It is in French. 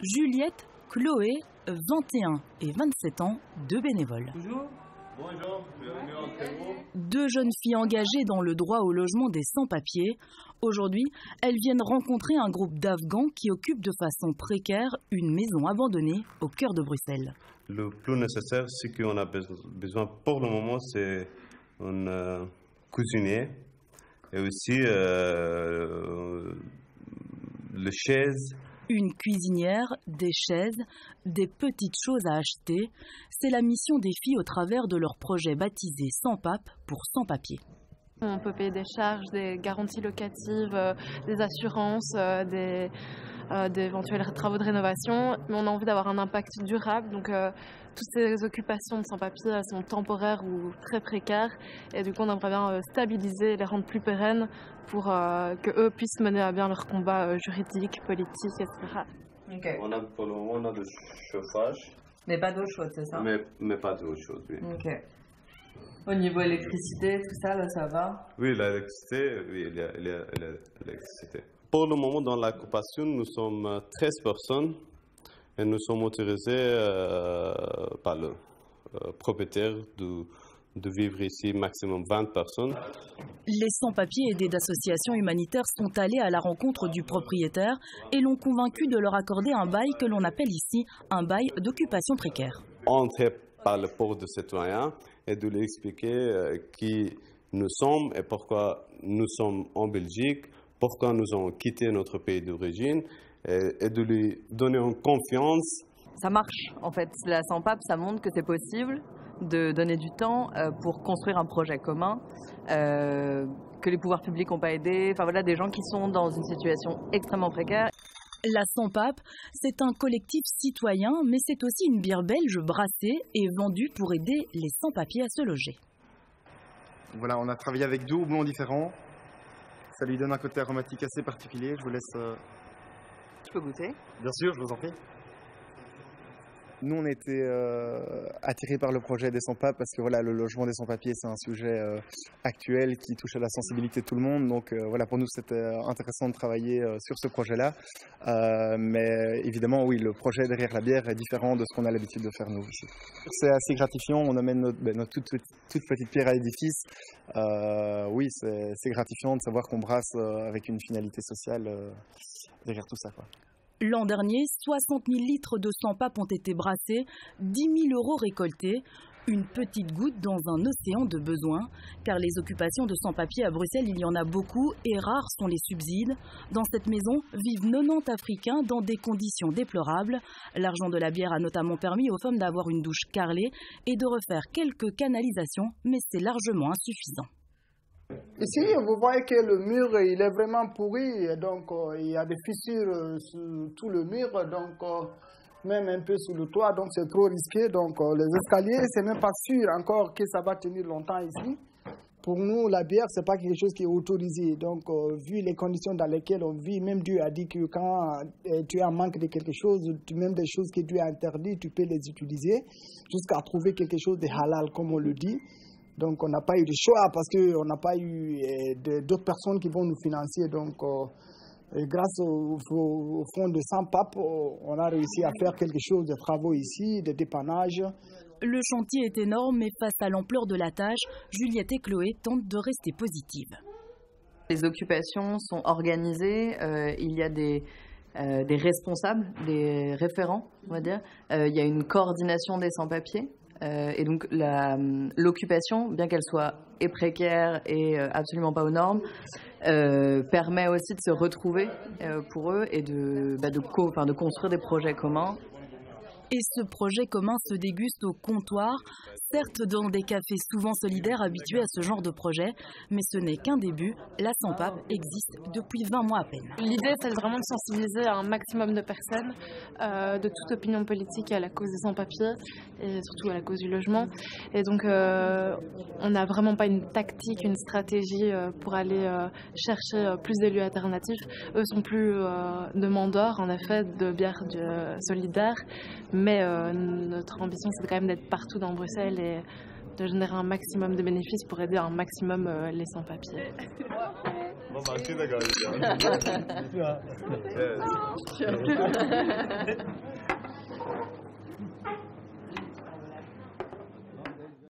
Juliette, Chloé, 21 et 27 ans, deux bénévoles. Bonjour, bienvenue en Pérou. Deux jeunes filles engagées dans le droit au logement des sans-papiers. Aujourd'hui, elles viennent rencontrer un groupe d'Afghans qui occupent de façon précaire une maison abandonnée au cœur de Bruxelles. Le plus nécessaire, ce qu'on a besoin pour le moment, c'est un cuisinier et aussi les chaises. Une cuisinière, des chaises, des petites choses à acheter. C'est la mission des filles au travers de leur projet baptisé Sans Pape pour sans-papiers. On peut payer des charges, des garanties locatives, des assurances, d'éventuels travaux de rénovation, mais on a envie d'avoir un impact durable. Donc toutes ces occupations de sans-papiers sont temporaires ou très précaires, et du coup on aimerait bien stabiliser et les rendre plus pérennes pour qu'eux puissent mener à bien leur combat juridique, politique, etc. Okay. Pour le moment, on a du chauffage. Mais pas d'eau chaude, c'est ça? Mais pas d'eau chaude, oui. Ok. Au niveau électricité, tout ça, là, ça va? Oui, l'électricité, oui, il y a l'électricité. Pour le moment, dans l'occupation, nous sommes 13 personnes et nous sommes autorisés par le propriétaire de vivre ici maximum 20 personnes. Les sans-papiers aidés d'associations humanitaires sont allés à la rencontre du propriétaire et l'ont convaincu de leur accorder un bail que l'on appelle ici un bail d'occupation précaire. Entrer par le port de citoyen et de lui expliquer qui nous sommes et pourquoi nous sommes en Belgique, pourquoi nous avons quitté notre pays d'origine et de lui donner une confiance. Ça marche, en fait. La Sans-Pape, ça montre que c'est possible de donner du temps pour construire un projet commun, que les pouvoirs publics n'ont pas aidé. Enfin voilà, des gens qui sont dans une situation extrêmement précaire. La Sans-Pape, c'est un collectif citoyen, mais c'est aussi une bière belge brassée et vendue pour aider les sans-papiers à se loger. Voilà, on a travaillé avec deux houblons différents. Ça lui donne un côté aromatique assez particulier. Je vous laisse... Je peux goûter? Bien sûr, je vous en prie. Nous, on était attirés par le projet des sans-papes parce que voilà, le logement des sans-papiers, c'est un sujet actuel qui touche à la sensibilité de tout le monde. Donc voilà, pour nous, c'était intéressant de travailler sur ce projet-là. Mais évidemment, oui, le projet derrière la bière est différent de ce qu'on a l'habitude de faire nous ici. C'est assez gratifiant. On amène notre toute petite pierre à l'édifice. Oui, c'est gratifiant de savoir qu'on brasse avec une finalité sociale derrière tout ça, quoi. L'an dernier, 60 000 litres de sans-pape ont été brassés, 10 000 € récoltés. Une petite goutte dans un océan de besoins. Car les occupations de sans-papiers à Bruxelles, il y en a beaucoup et rares sont les subsides. Dans cette maison vivent 90 Africains dans des conditions déplorables. L'argent de la bière a notamment permis aux femmes d'avoir une douche carrelée et de refaire quelques canalisations, mais c'est largement insuffisant. Ici, vous voyez que le mur il est vraiment pourri, donc il y a des fissures sur tout le mur, donc même un peu sur le toit, donc c'est trop risqué. Donc les escaliers, c'est même pas sûr encore que ça va tenir longtemps ici. Pour nous, la bière, c'est pas quelque chose qui est autorisé. Donc, vu les conditions dans lesquelles on vit, même Dieu a dit que quand tu as un manque de quelque chose, même des choses que Dieu a interdites, tu peux les utiliser jusqu'à trouver quelque chose de halal, comme on le dit. Donc, on n'a pas eu de choix parce qu'on n'a pas eu d'autres personnes qui vont nous financer. Donc, grâce au fonds de Sans-Pape, on a réussi à faire quelque chose de travaux ici, de dépannage. Le chantier est énorme, mais face à l'ampleur de la tâche, Juliette et Chloé tentent de rester positives. Les occupations sont organisées, il y a des responsables, des référents, on va dire. Il y a une coordination des sans-papiers. Et donc l'occupation, bien qu'elle soit précaire et absolument pas aux normes, permet aussi de se retrouver pour eux et de construire des projets communs. Et ce projet commun se déguste au comptoir, certes dans des cafés souvent solidaires habitués à ce genre de projet, mais ce n'est qu'un début. La Sans-Pape existe depuis 20 mois à peine. L'idée, c'est vraiment de sensibiliser un maximum de personnes de toute opinion politique à la cause des sans-papiers et surtout à la cause du logement. Et donc, on n'a vraiment pas une tactique, une stratégie pour aller chercher plus d'élus alternatifs. Eux sont plus demandeurs, en effet, de bières solidaires. Mais notre ambition, c'est quand même d'être partout dans Bruxelles et de générer un maximum de bénéfices pour aider un maximum les sans-papiers. Vamos aqui, legal.